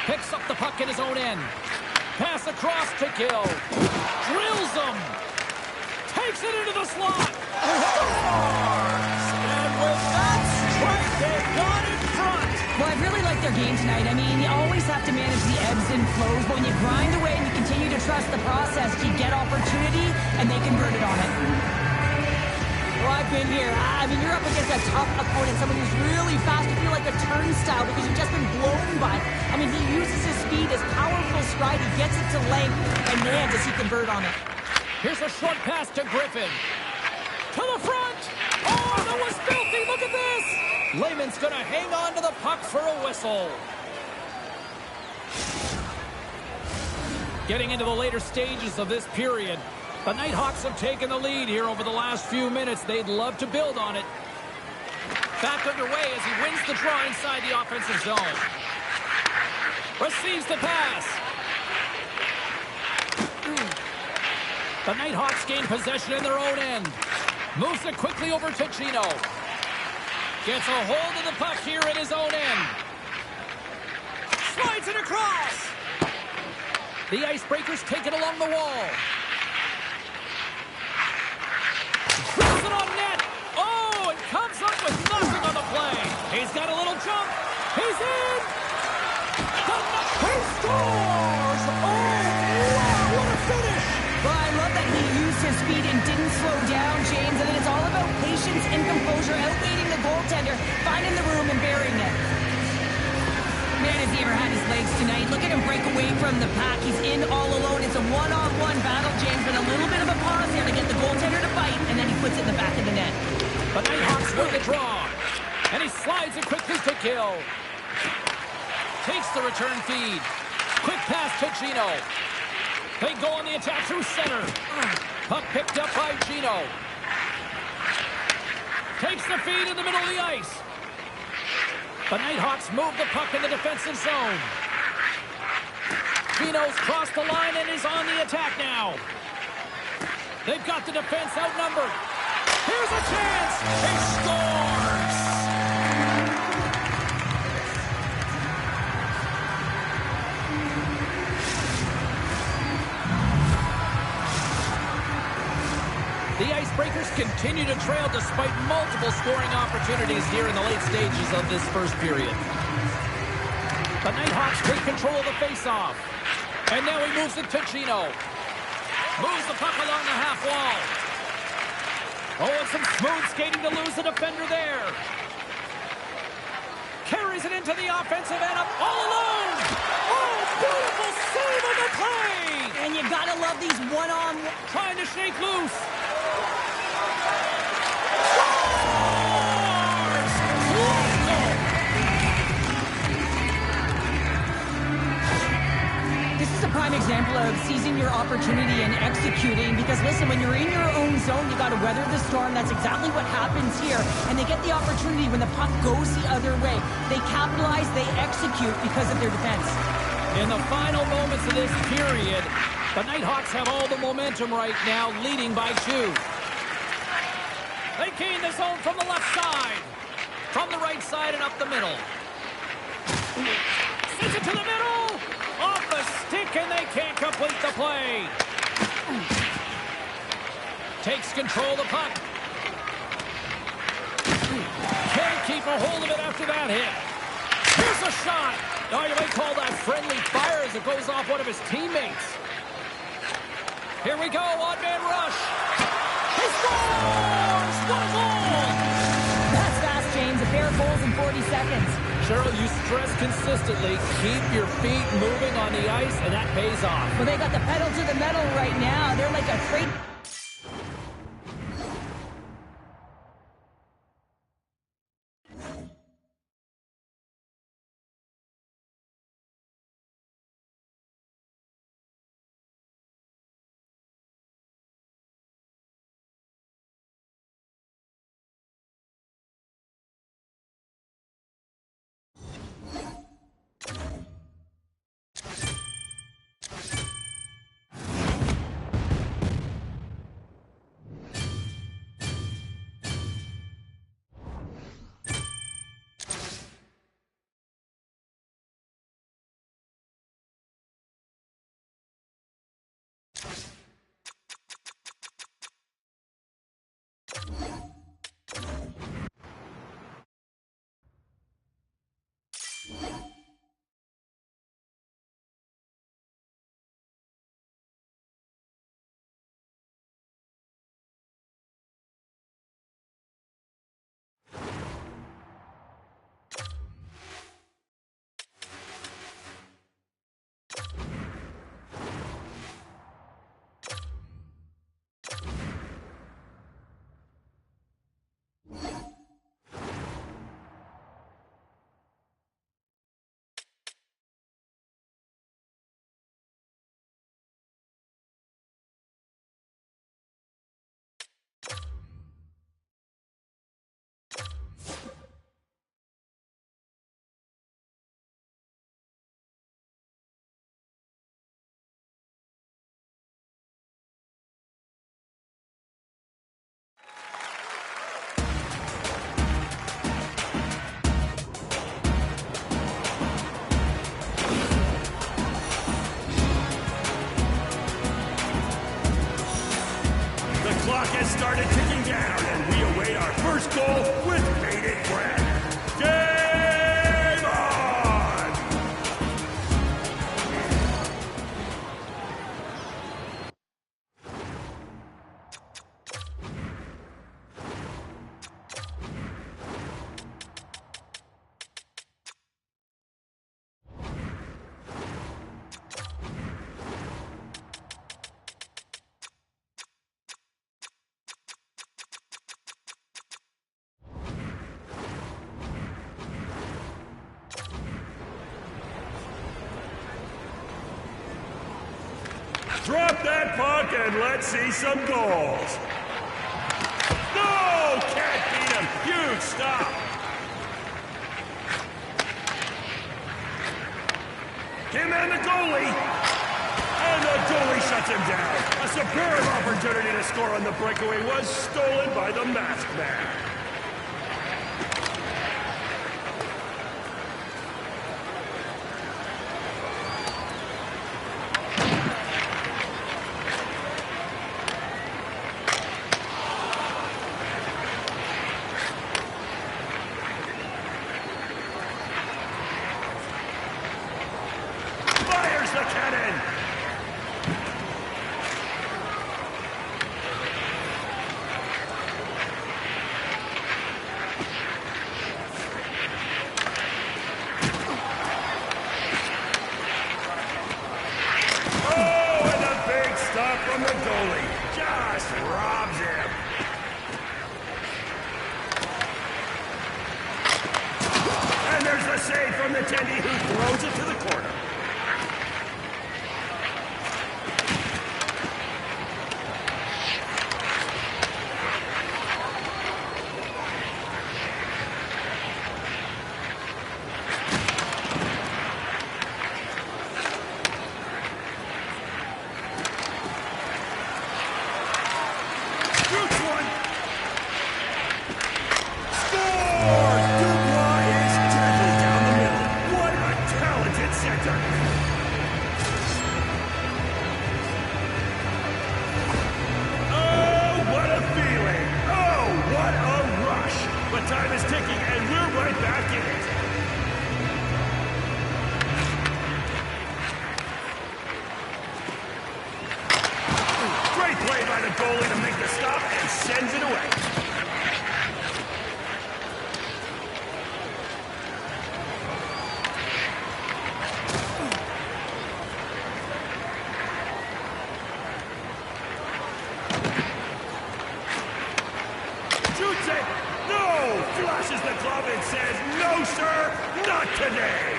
Picks up the puck in his own end. Pass across to Gill. Drills him. Takes it into the slot. And with that strike, they've got in front. Well, I really like their game tonight. I mean, you always have to manage the ebbs and flows, but when you grind away and you continue to trust the process, you get opportunity, and they convert it on it. Well, I've been here. I mean, you're up against a tough opponent, someone who's really fast. You feel like a turnstile because you've just been blown by. I mean, he uses his speed, his powerful stride. He gets it to length, and man, does he convert on it. Here's a short pass to Griffin. To the front. Oh, that was filthy. Look at this. Lehman's going to hang on to the puck for a whistle. Getting into the later stages of this period, the Nighthawks have taken the lead here over the last few minutes. They'd love to build on it. Back underway as he wins the draw inside the offensive zone. Receives the pass. The Nighthawks gain possession in their own end. Moves it quickly over to Gino. Gets a hold of the puck here in his own end. Slides it across. The Icebreakers take it along the wall. Puts it on net. Oh, and comes up with nothing on the play. He's got a little jump. He's in. He scores. Oh, wow, what a finish. Well, I love that he used his speed and didn't slow down, James. And it's all about patience and composure, outweighing the goaltender, finding the room and burying it. Man, has he ever had his legs tonight. Look at him break away from the pack. He's in all alone. It's a one-on-one battle, James, but a little bit of a pause here to get the goaltender to bite, and then he puts it in the back of the net. The Nighthawks win the draw, and he slides it quickly to Gill. Takes the return feed. Quick pass to Gino. They go on the attack through center. Puck picked up by Gino. Takes the feed in the middle of the ice. The Nighthawks move the puck in the defensive zone. Gino's crossed the line and is on the attack now. They've got the defense outnumbered. Here's a chance. He scores. The Icebreakers continue to trail despite multiple scoring opportunities here in the late stages of this first period. The Nighthawks take control of the faceoff. And now he moves it to Gino. Moves the puck along the half wall. Oh, and some smooth skating to lose the defender there. Carries it into the offensive end up all alone. Oh, beautiful save on the play. And you gotta love these one-on-one. Trying to shake loose. This is a prime example of seizing your opportunity and executing, because listen, when you're in your own zone, you got to weather the storm. That's exactly what happens here. And they get the opportunity when the puck goes the other way. They capitalize, they execute because of their defense. In the final moments of this period, the Nighthawks have all the momentum right now, leading by 2. They gain the zone from the left side. From the right side and up the middle. Sends it to the middle. Off the stick, and they can't complete the play. Takes control of the puck. Can't keep a hold of it after that hit. Here's a shot. Oh, you might call that friendly fire as it goes off one of his teammates. Here we go, one-man rush. He scores! What a goal! That's fast, James. A pair of goals in 40 seconds. Cheryl, you stress consistently, keep your feet moving on the ice, and that pays off. Well, they got the pedal to the metal right now. They're like a freight first goal with bated breath. Game on! Drop that puck and let's see some goals. No! Can't beat him. Huge stop. Him and the goalie. And the goalie shuts him down. A superb opportunity to score on the breakaway was stolen by the masked man. The cannon! Oh, and a big stop from the goalie. Just robs him. And there's the save from the Tendy who throws it to the corner. Time is ticking, and we're right back in it. Great play by the goalie to make the stop and sends it away. Shoots it! No! Flashes the glove and says, no, sir, not today!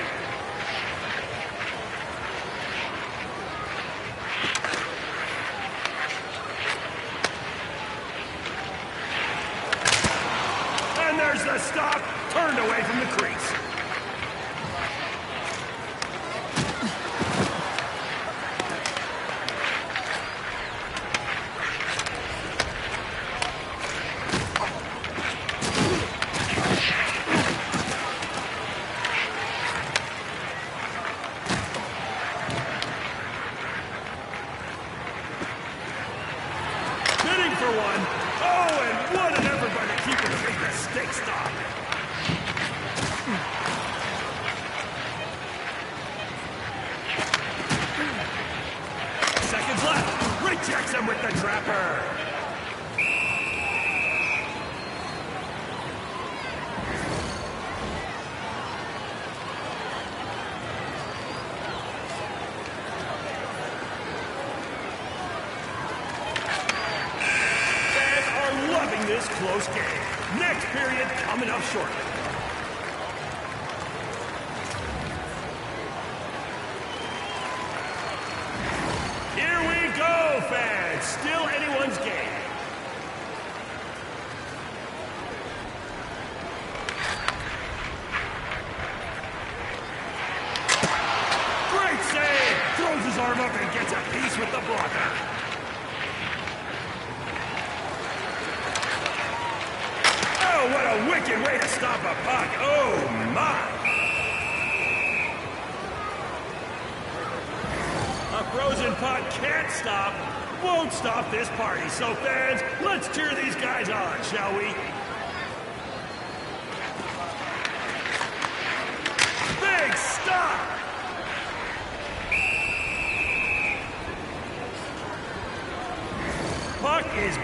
And there's the stop, turned away from the crease. For one. Oh, and what an effort by the keeper to make the stick stop. Seconds left. Rejects him with the trapper. This close game. Next period coming up shortly. Here we go, fans. Still anyone's game. Great save. Throws his arm up and gets a piece with the blocker. Oh, what a wicked way to stop a puck. Oh, my. A frozen puck can't stop, won't stop this party. So, fans, let's cheer these guys on, shall we?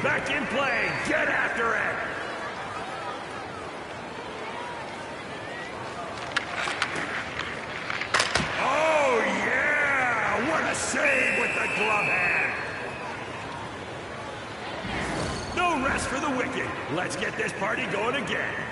back in play. Get after it. Oh, yeah! What a save with the glove hand. No rest for the wicked. Let's get this party going again.